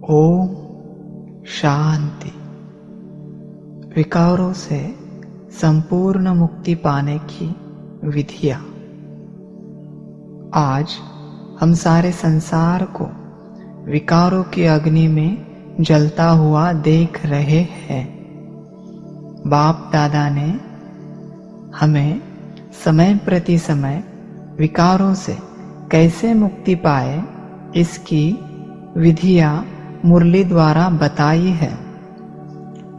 ओम शांति। विकारों से संपूर्ण मुक्ति पाने की विधियां। आज हम सारे संसार को विकारों की अग्नि में जलता हुआ देख रहे हैं। बाप दादा ने हमें समय प्रति समय विकारों से कैसे मुक्ति पाए इसकी विधियां मुरली द्वारा बताई है।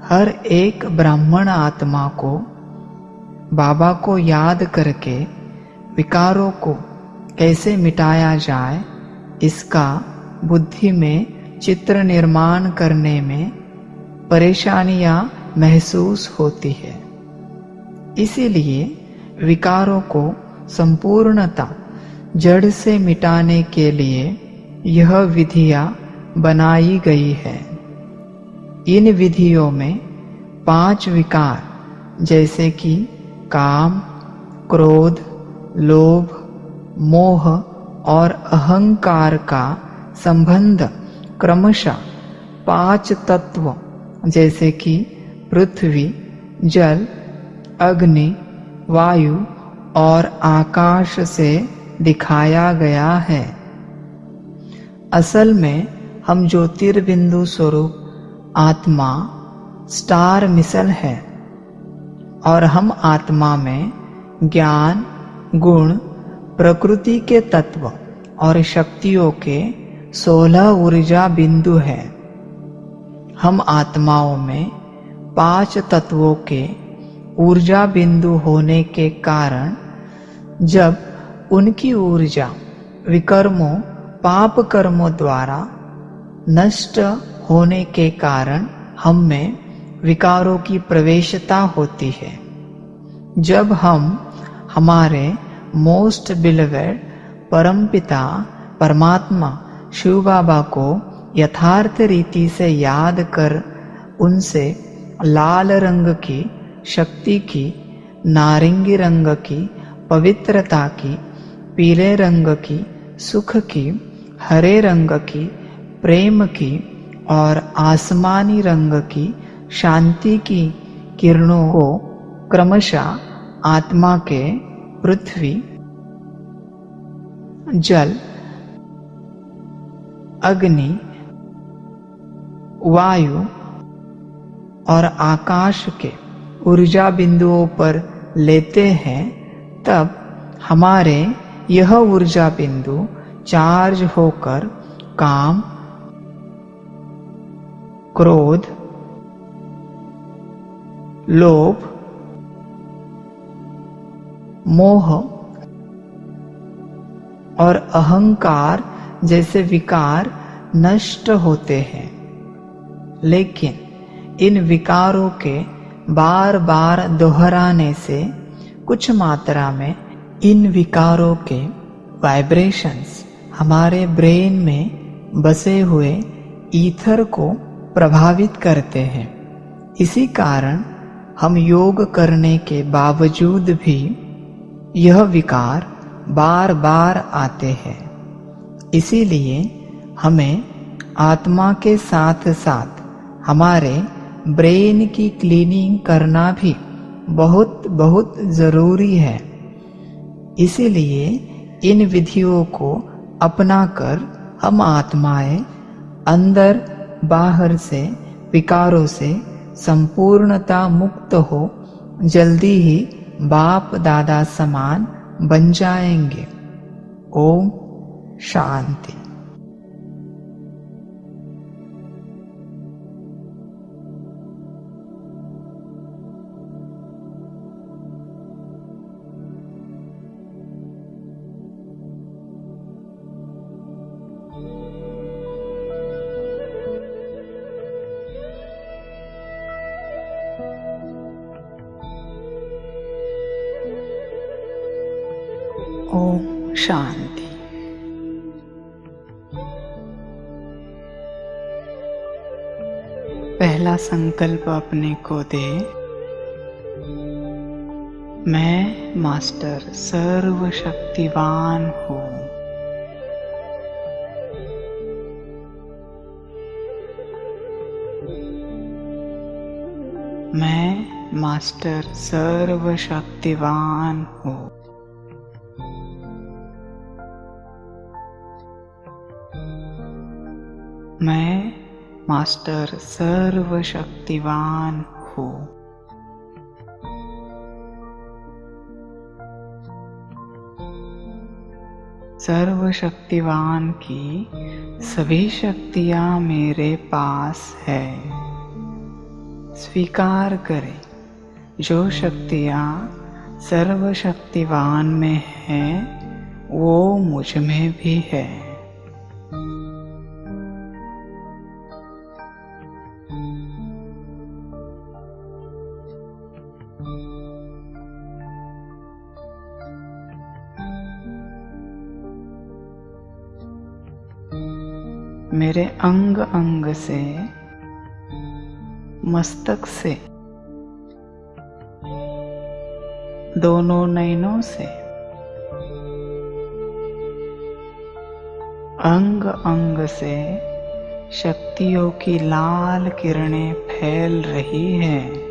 हर एक ब्राह्मण आत्मा को बाबा को याद करके विकारों को कैसे मिटाया जाए इसका बुद्धि में चित्र निर्माण करने में परेशानियां महसूस होती है। इसीलिए विकारों को संपूर्णता जड़ से मिटाने के लिए यह विधियां बनाई गई है। इन विधियों में 5 विकार जैसे कि काम, क्रोध, लोभ, मोह और अहंकार का संबंध क्रमशः 5 तत्व जैसे कि पृथ्वी, जल, अग्नि, वायु और आकाश से दिखाया गया है। असल में हम ज्योतिर्बिंदु स्वरूप आत्मा स्टार मिसल है और हम आत्मा में ज्ञान, गुण, प्रकृति के तत्व और शक्तियों के 16 ऊर्जा बिंदु हैं। हम आत्माओं में 5 तत्वों के ऊर्जा बिंदु होने के कारण जब उनकी ऊर्जा विकर्मों, पाप कर्मों द्वारा नष्ट होने के कारण हम में विकारों की प्रवेशता होती है। जब हम हमारे मोस्ट बिलवेड परमपिता परमात्मा शिव बाबा को यथार्थ रीति से याद कर उनसे लाल रंग की शक्ति की, नारंगी रंग की पवित्रता की, पीले रंग की सुख की, हरे रंग की प्रेम की और आसमानी रंग की शांति की किरणों को क्रमशः आत्मा के पृथ्वी, जल, अग्नि, वायु और आकाश के ऊर्जा बिंदुओं पर लेते हैं, तब हमारे यह ऊर्जा बिंदु चार्ज होकर काम, क्रोध, लोभ, मोह और अहंकार जैसे विकार नष्ट होते हैं। लेकिन इन विकारों के बार बार दोहराने से कुछ मात्रा में इन विकारों के वाइब्रेशंस हमारे ब्रेन में बसे हुए ईथर को प्रभावित करते हैं। इसी कारण हम योग करने के बावजूद भी यह विकार बार बार आते हैं। इसीलिए हमें आत्मा के साथ साथ हमारे ब्रेन की क्लीनिंग करना भी बहुत बहुत जरूरी है। इसीलिए इन विधियों को अपनाकर हम आत्माएं अंदर बाहर से विकारों से संपूर्णता मुक्त हो जल्दी ही बाप दादा समान बन जाएंगे। ओम शांति। ओम शांति। पहला संकल्प अपने को दे, मैं मास्टर सर्वशक्तिवान हूँ। मैं मास्टर सर्वशक्तिवान हूँ। मैं मास्टर सर्वशक्तिवान हूँ। सर्वशक्तिवान की सभी शक्तियाँ मेरे पास है। स्वीकार करें, जो शक्तियाँ सर्वशक्तिवान में हैं, वो मुझ में भी है। मेरे अंग अंग से, मस्तक से, दोनों नयनों से, अंग अंग से शक्तियों की लाल किरणें फैल रही हैं।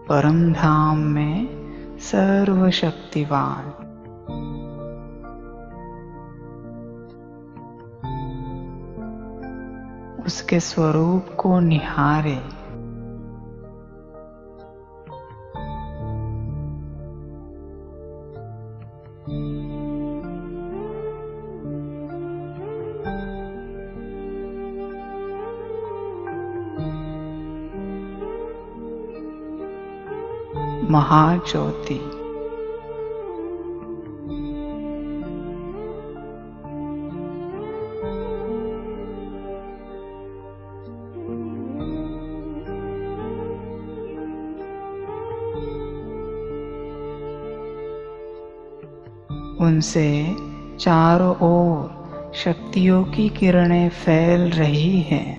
परम धाम में सर्वशक्तिवान, उसके स्वरूप को निहारे। महाज्योति, उनसे चारों ओर शक्तियों की किरणें फैल रही हैं।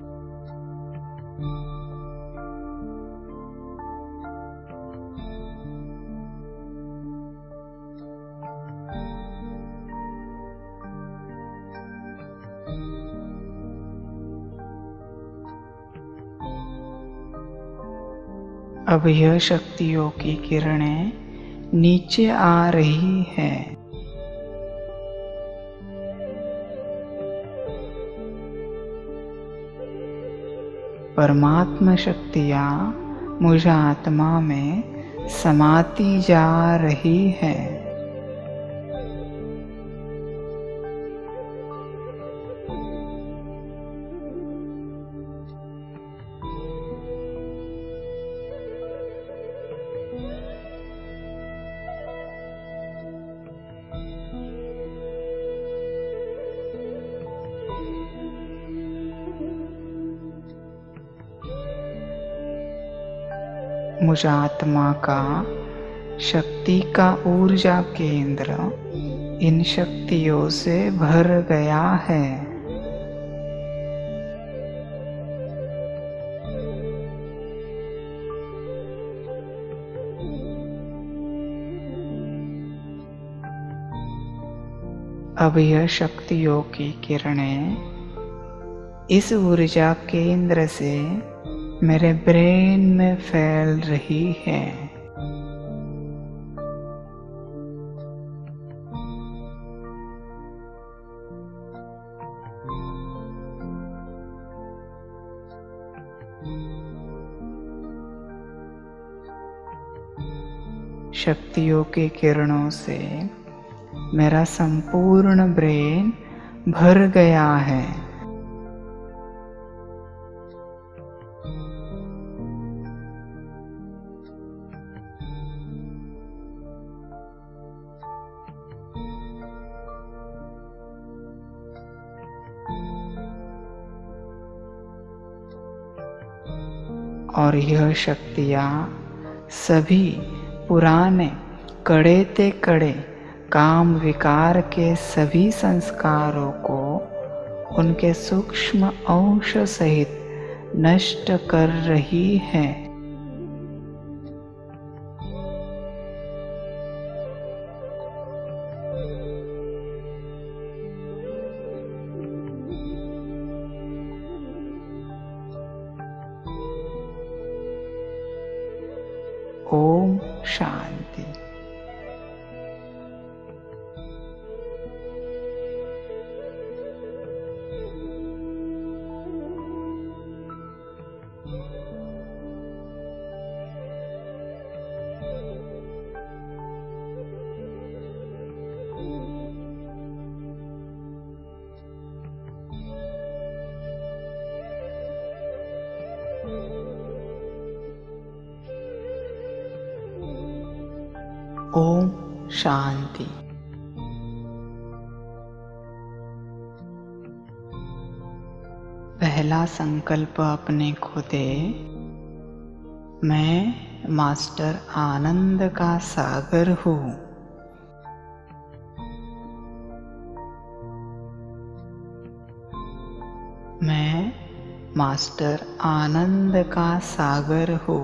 अब यह शक्तियों की किरणें नीचे आ रही हैं। परमात्मा शक्तियाँ मुझ आत्मा में समाती जा रही हैं। मुझ आत्मा का शक्ति का ऊर्जा केंद्र इन शक्तियों से भर गया है। अब यह शक्तियों की किरणें इस ऊर्जा केंद्र से मेरे ब्रेन में फैल रही है। शक्तियों के किरणों से मेरा संपूर्ण ब्रेन भर गया है। और यह शक्तियाँ सभी पुराने कड़े ते कड़े काम विकार के सभी संस्कारों को उनके सूक्ष्म अंश सहित नष्ट कर रही है। ओम शांति। ओम शांति। पहला संकल्प अपने को दे, मैं मास्टर आनंद का सागर हूँ। मैं मास्टर आनंद का सागर हूँ।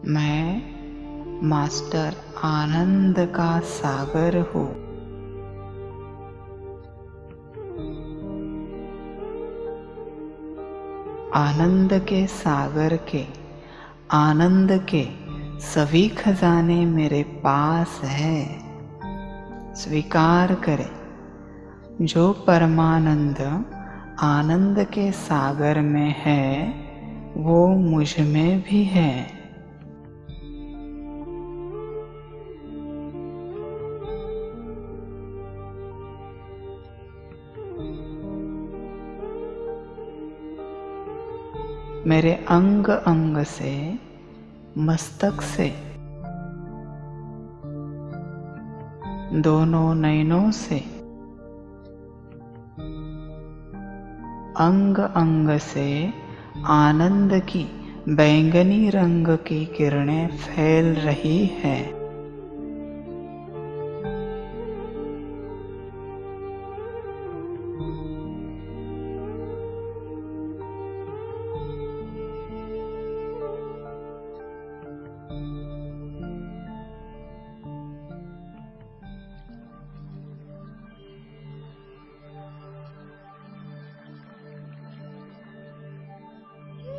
मैं मास्टर आनंद का सागर हूँ। आनंद के सागर के, आनंद के सभी खजाने मेरे पास है। स्वीकार करें, जो परमानंद आनंद के सागर में है वो मुझ में भी है। मेरे अंग अंग से, मस्तक से, दोनों नयनों से, अंग अंग से आनंद की बैंगनी रंग की किरणें फैल रही हैं।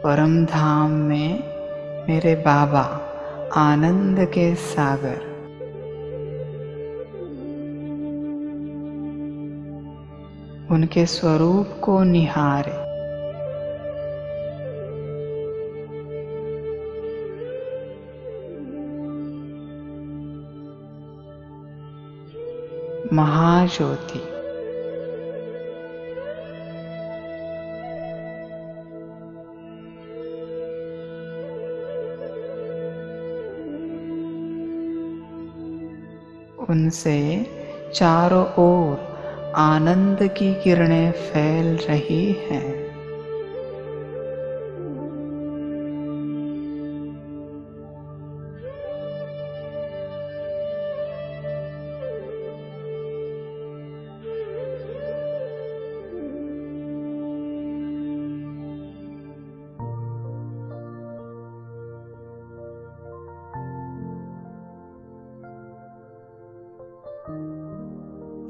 परम धाम में मेरे बाबा आनंद के सागर, उनके स्वरूप को निहारे। महाज्योति, उनसे चारों ओर आनंद की किरणें फैल रही हैं।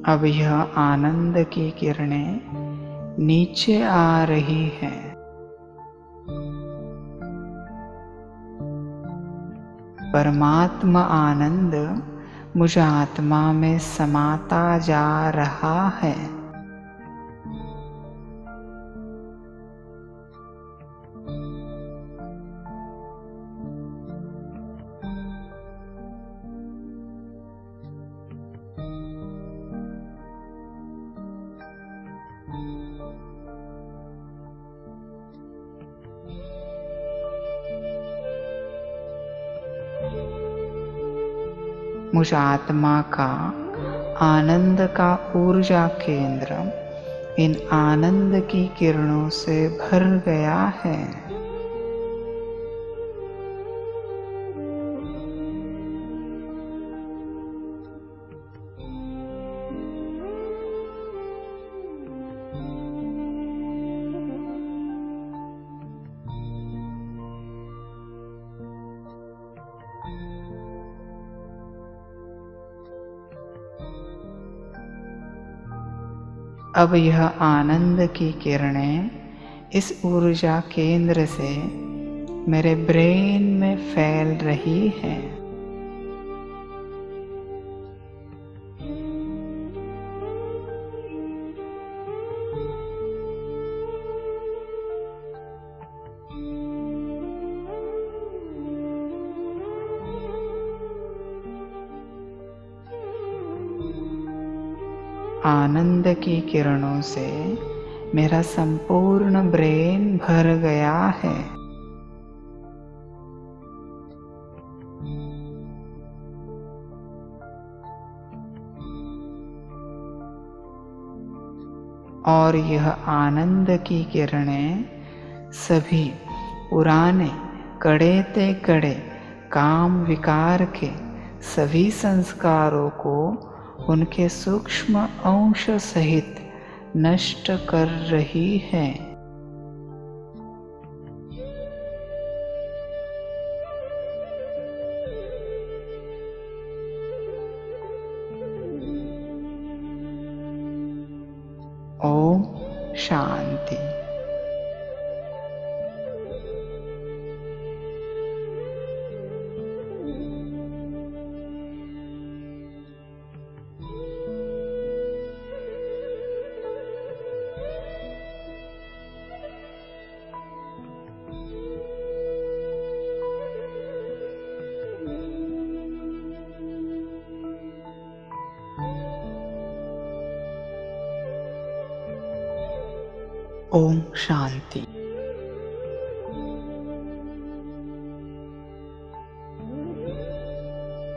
अब यह आनंद की किरणें नीचे आ रही हैं। परमात्मा आनंद मुझ आत्मा में समाता जा रहा है। मुझ आत्मा का आनंद का ऊर्जा केंद्र इन आनंद की किरणों से भर गया है। अब यह आनंद की किरणें इस ऊर्जा केंद्र से मेरे ब्रेन में फैल रही हैं। आनंद की किरणों से मेरा संपूर्ण ब्रेन भर गया है। और यह आनंद की किरणें सभी पुराने कड़े ते कड़े काम विकार के सभी संस्कारों को उनके सूक्ष्म अंश सहित नष्ट कर रही है। ओम शांति। ओम शांति।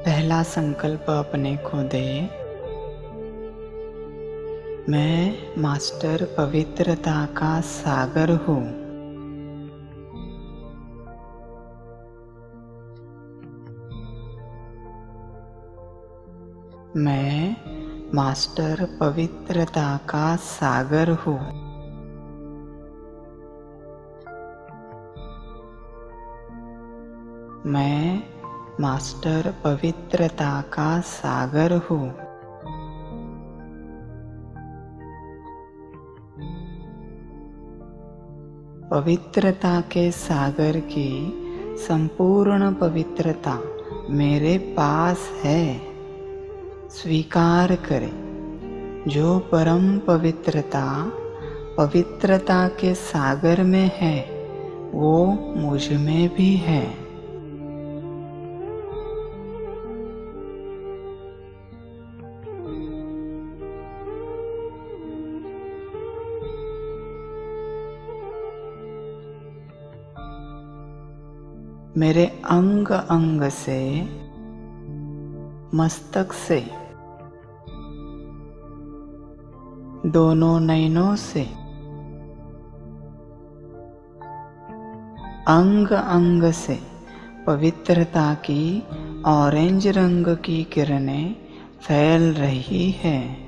पहला संकल्प अपने को दे। मैं मास्टर पवित्रता का सागर हूँ। मैं मास्टर पवित्रता का सागर हूँ। मैं मास्टर पवित्रता का सागर हूँ। पवित्रता के सागर की संपूर्ण पवित्रता मेरे पास है। स्वीकार करें, जो परम पवित्रता पवित्रता के सागर में है, वो मुझ में भी है। मेरे अंग अंग से, मस्तक से, दोनों नयनों से, अंग अंग से पवित्रता की ऑरेंज रंग की किरणें फैल रही हैं।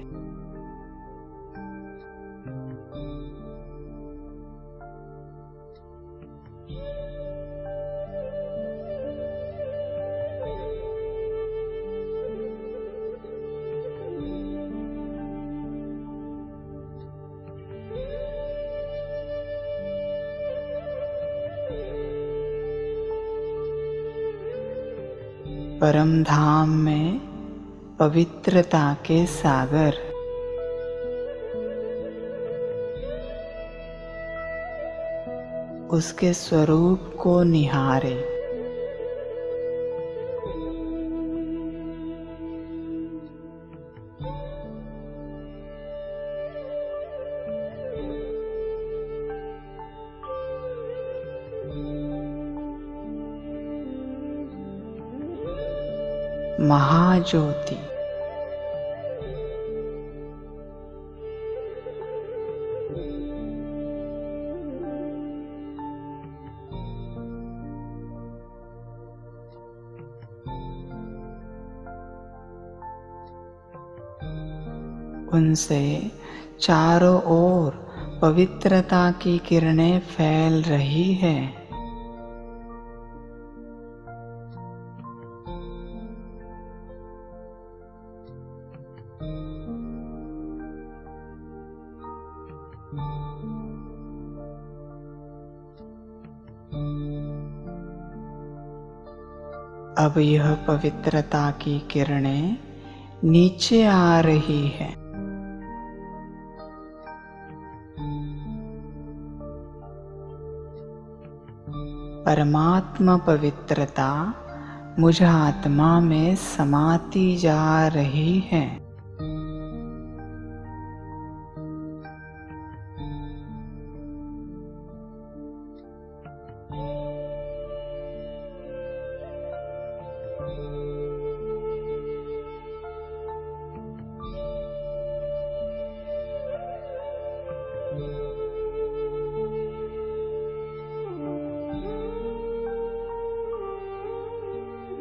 परम धाम में पवित्रता के सागर, उसके स्वरूप को निहारे। महाज्योति, उनसे चारों ओर पवित्रता की किरणें फैल रही हैं। अब यह पवित्रता की किरणें नीचे आ रही है। परमात्मा पवित्रता मुझ आत्मा में समाती जा रही है।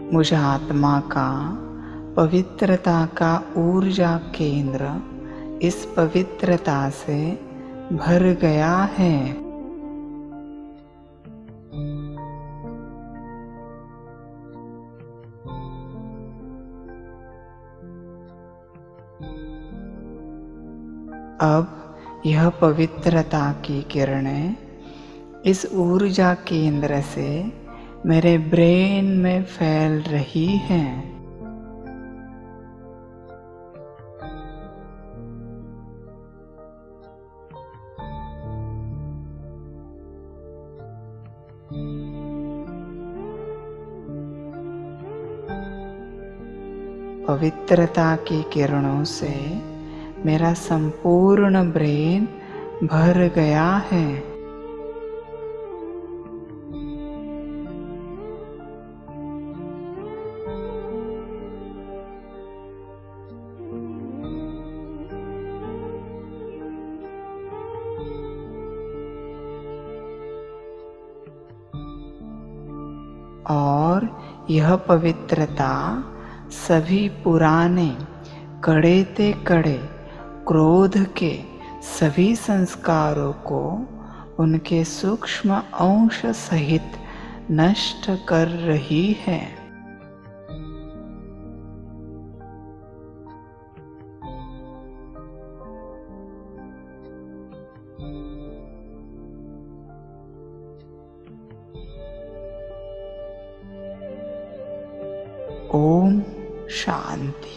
मुझ आत्मा का पवित्रता का ऊर्जा केंद्र इस पवित्रता से भर गया है। अब यह पवित्रता की किरणें इस ऊर्जा केंद्र से मेरे ब्रेन में फैल रही हैं। पवित्रता की किरणों से मेरा संपूर्ण ब्रेन भर गया है। और यह पवित्रता सभी पुराने कड़े ते कड़े क्रोध के सभी संस्कारों को उनके सूक्ष्म अंश सहित नष्ट कर रही है। ओम शांति।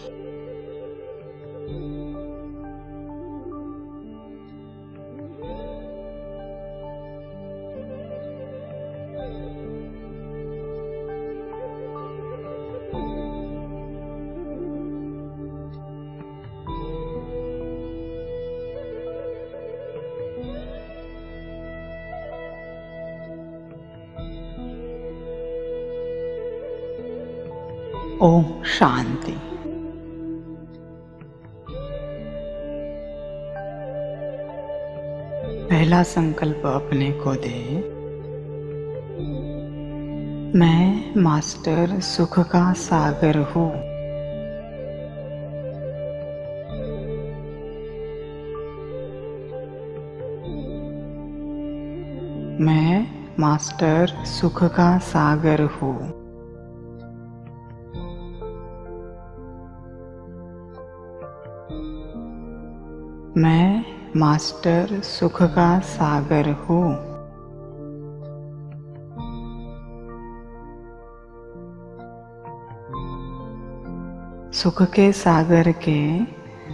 ओम शांति। पहला संकल्प अपने को दे। मैं मास्टर सुख का सागर हूँ। मैं मास्टर सुख का सागर हूँ। मैं मास्टर सुख का सागर हूँ। सुख के सागर के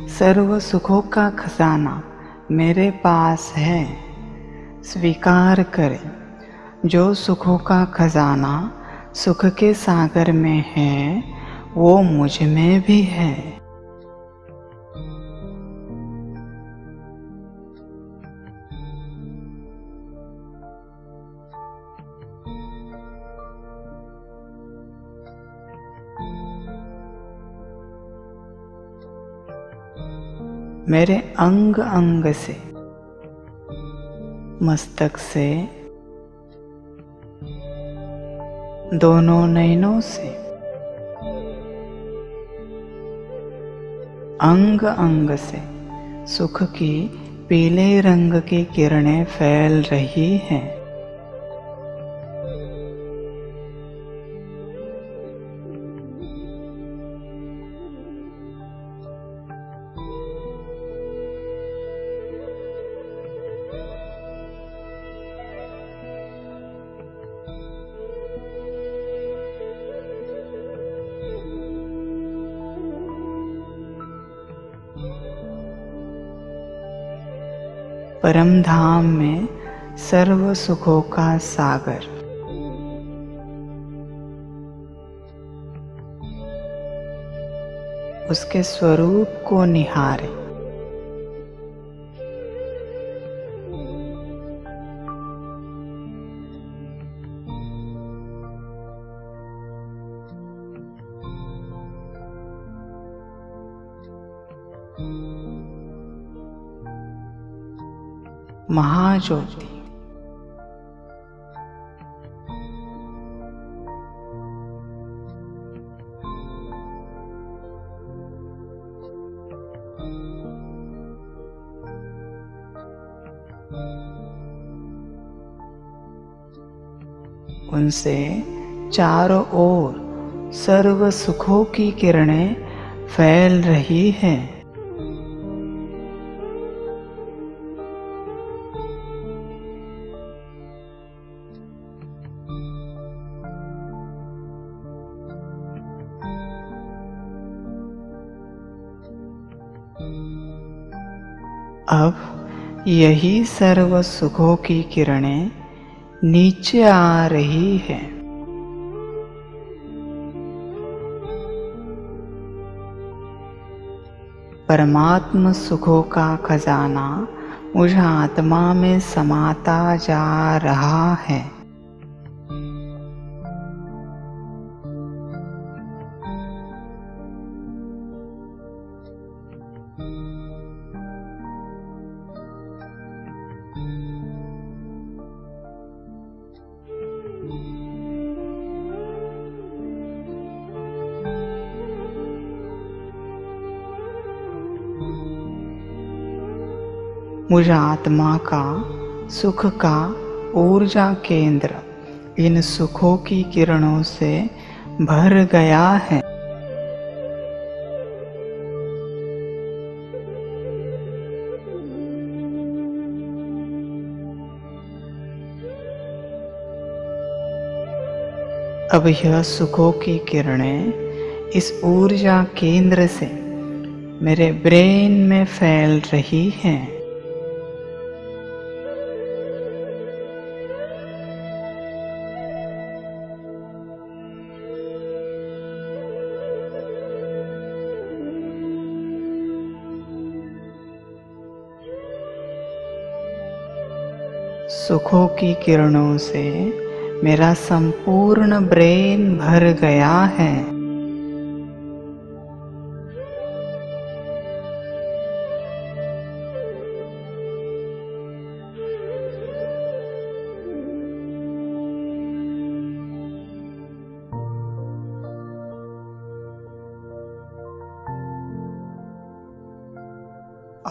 सर्व सुखों का खजाना मेरे पास है। स्वीकार करें, जो सुखों का खजाना सुख के सागर में है वो मुझ में भी है। मेरे अंग अंग से, मस्तक से, दोनों नयनों से, अंग अंग से सुख की पीले रंग की किरणें फैल रही हैं। परम धाम में सर्व सुखों का सागर। उसके स्वरूप को निहारे। महाज्योति उनसे चारों ओर सर्व सुखों की किरणें फैल रही हैं। अब यही सर्व सुखों की किरणें नीचे आ रही है। परमात्म सुखों का खजाना मुझ आत्मा में समाता जा रहा है। मुझ आत्मा का सुख का ऊर्जा केंद्र इन सुखों की किरणों से भर गया है। अब यह सुखों की किरणें इस ऊर्जा केंद्र से मेरे ब्रेन में फैल रही हैं। सुखों की किरणों से मेरा संपूर्ण ब्रेन भर गया है।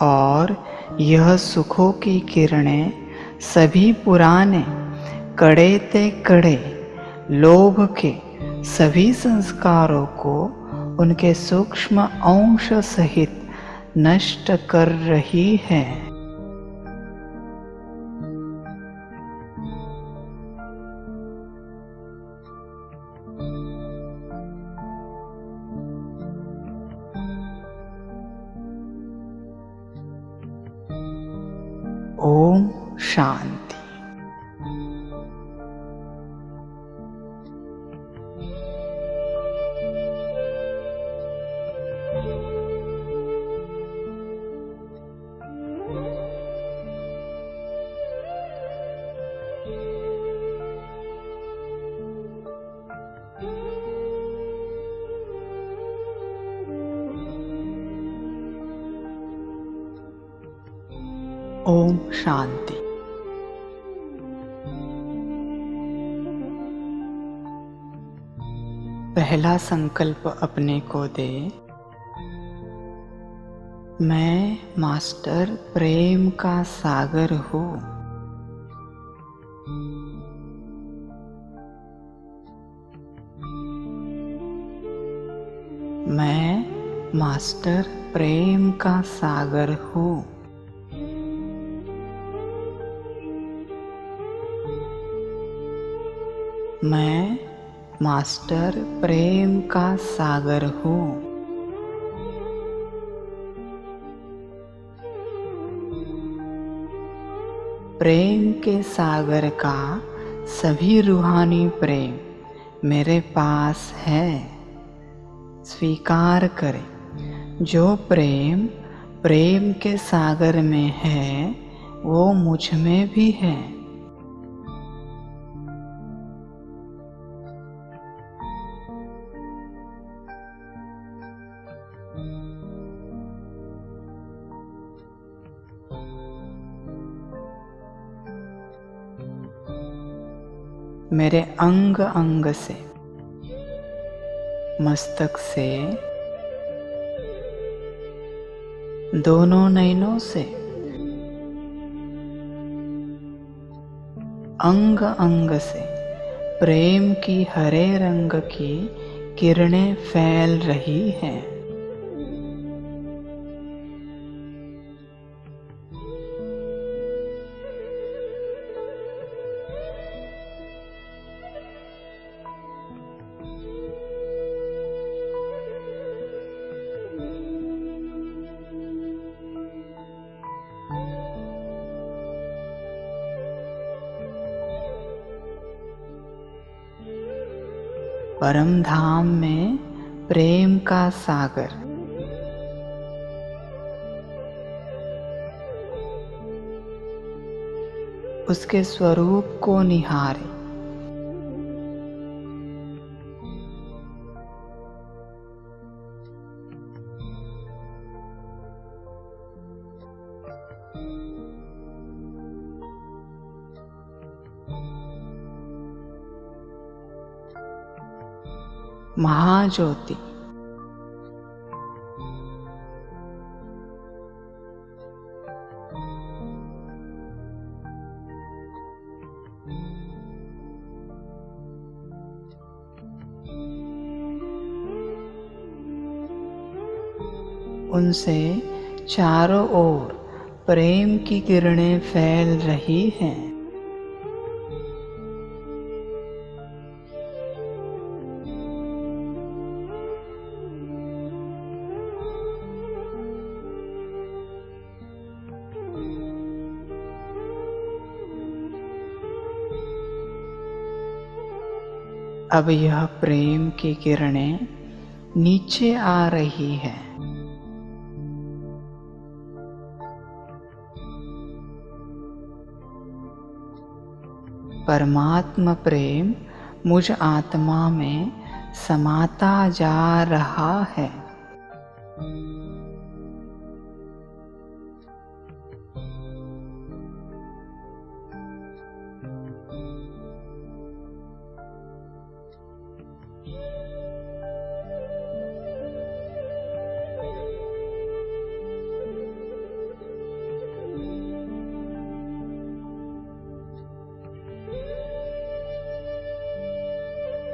और यह सुखों की किरणें सभी पुराने कड़े ते कड़े लोभ के सभी संस्कारों को उनके सूक्ष्म अंश सहित नष्ट कर रही है। ओम शांति। ओम शांति। पहला संकल्प अपने को दे। मैं मास्टर प्रेम का सागर हूँ। मैं मास्टर प्रेम का सागर हूँ। मैं मास्टर प्रेम का सागर हूँ। प्रेम के सागर का सभी रूहानी प्रेम मेरे पास है। स्वीकार करें, जो प्रेम प्रेम के सागर में है वो मुझ में भी है। मेरे अंग अंग से, मस्तक से, दोनों नैनों से, अंग अंग से प्रेम की हरे रंग की किरणें फैल रही हैं। परम धाम में प्रेम का सागर, उसके स्वरूप को निहारे। महाज्योति, उनसे चारों ओर प्रेम की किरणें फैल रही हैं। अब यह प्रेम की किरणें नीचे आ रही है। परमात्मा प्रेम मुझ आत्मा में समाता जा रहा है।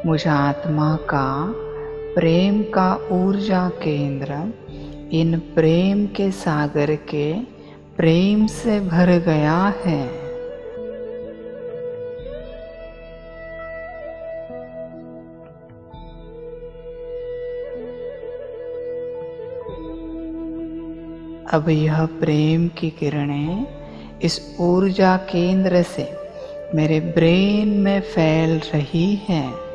मुझ आत्मा का प्रेम का ऊर्जा केंद्र इन प्रेम के सागर के प्रेम से भर गया है। अब यह प्रेम की किरणें इस ऊर्जा केंद्र से मेरे ब्रेन में फैल रही हैं।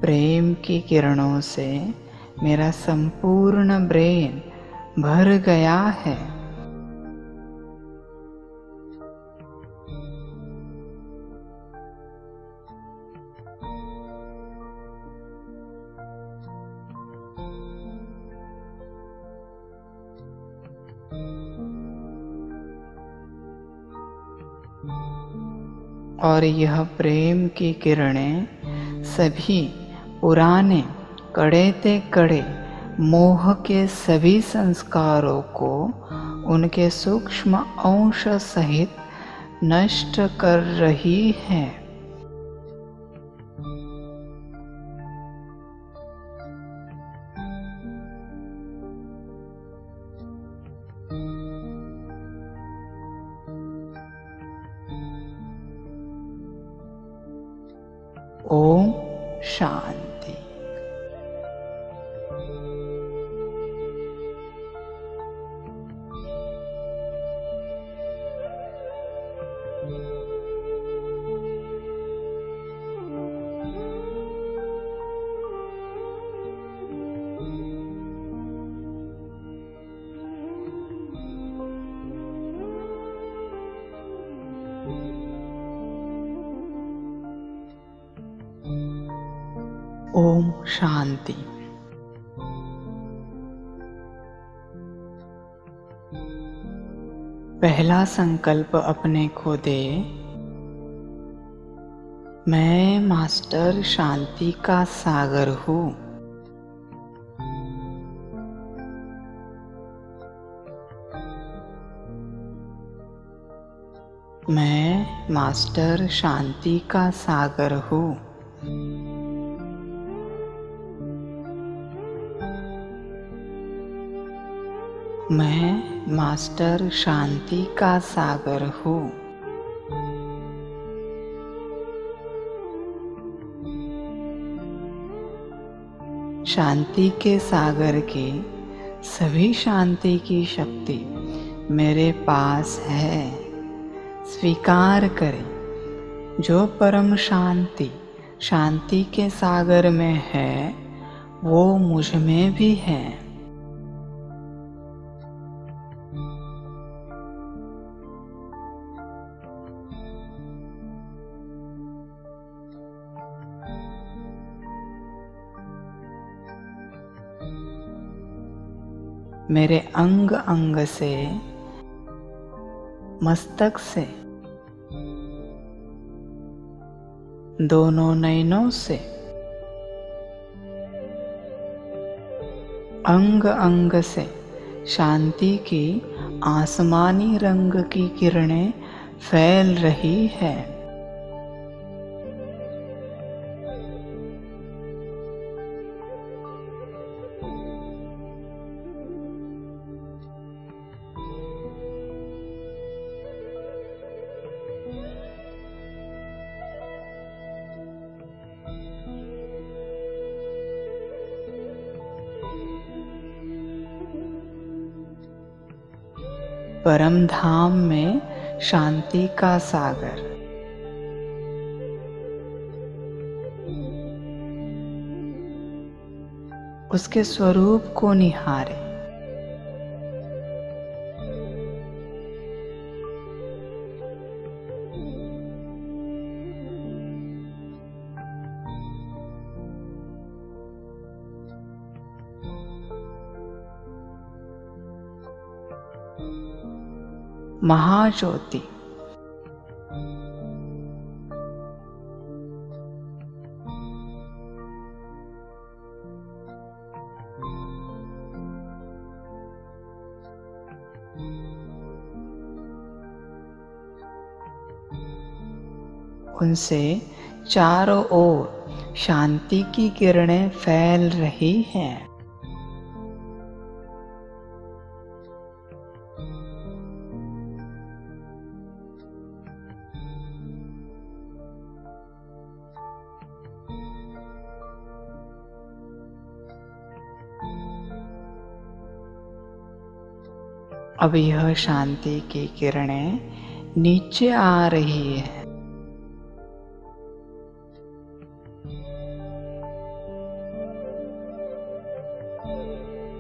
प्रेम की किरणों से मेरा संपूर्ण ब्रेन भर गया है। और यह प्रेम की किरणें सभी पुराने कड़े कड़े मोह के सभी संस्कारों को उनके सूक्ष्म अंश सहित नष्ट कर रही हैं। शांति। ओम शांति। पहला संकल्प अपने को दे, मैं मास्टर शांति का सागर हूँ। मैं मास्टर शांति का सागर हूँ। मैं मास्टर शांति का सागर हूँ। शांति के सागर की सभी शांति की शक्ति मेरे पास है। स्वीकार करें, जो परम शांति शांति के सागर में है वो मुझ में भी है। मेरे अंग अंग से, मस्तक से, दोनों नयनों से, अंग अंग से शांति की आसमानी रंग की किरणें फैल रही है। परम धाम में शांति का सागर, उसके स्वरूप को निहारे। महाज्योति, उनसे चारों ओर शांति की किरणें फैल रही हैं। अब यह शांति की किरणें नीचे आ रही है।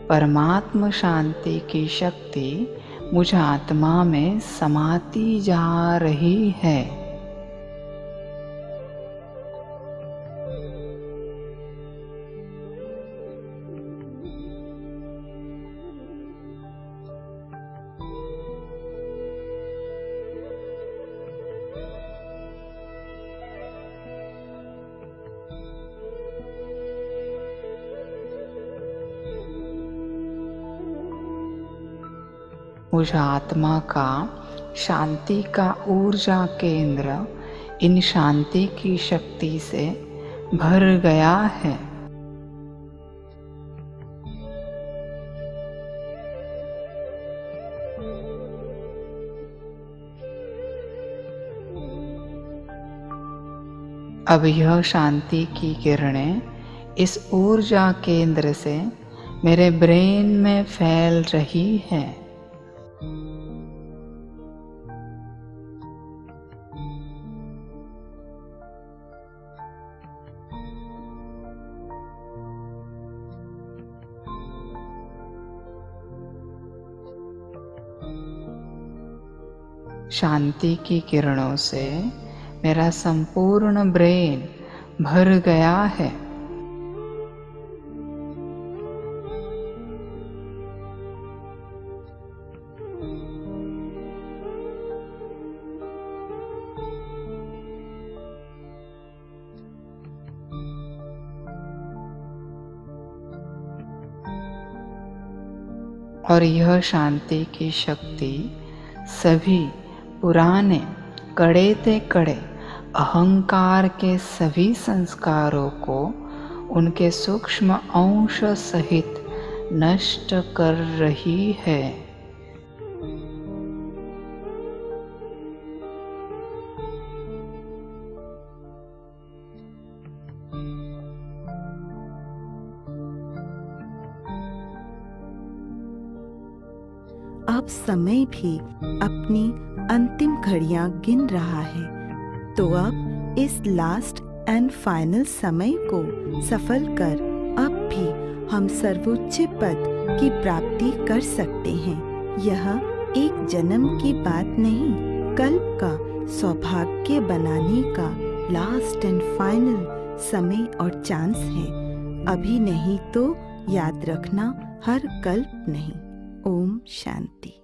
परमात्म शांति की शक्ति मुझ आत्मा में समाती जा रही है। मुझ आत्मा का शांति का ऊर्जा केंद्र इन शांति की शक्ति से भर गया है। अब यह शांति की किरणें इस ऊर्जा केंद्र से मेरे ब्रेन में फैल रही है। शांति की किरणों से मेरा संपूर्ण ब्रेन भर गया है। और यह शांति की शक्ति सभी पुराने कड़े ते कड़े अहंकार के सभी संस्कारों को उनके सूक्ष्म अंश सहित नष्ट कर रही है। अब समय भी अपनी अंतिम घड़ियां गिन रहा है, तो अब इस लास्ट एंड फाइनल समय को सफल कर अब भी हम सर्वोच्च पद की प्राप्ति कर सकते हैं। यह एक जन्म की बात नहीं, कल्प का सौभाग्य बनाने का लास्ट एंड फाइनल समय और चांस है। अभी नहीं तो याद रखना, हर कल्प नहीं। ओम शांति।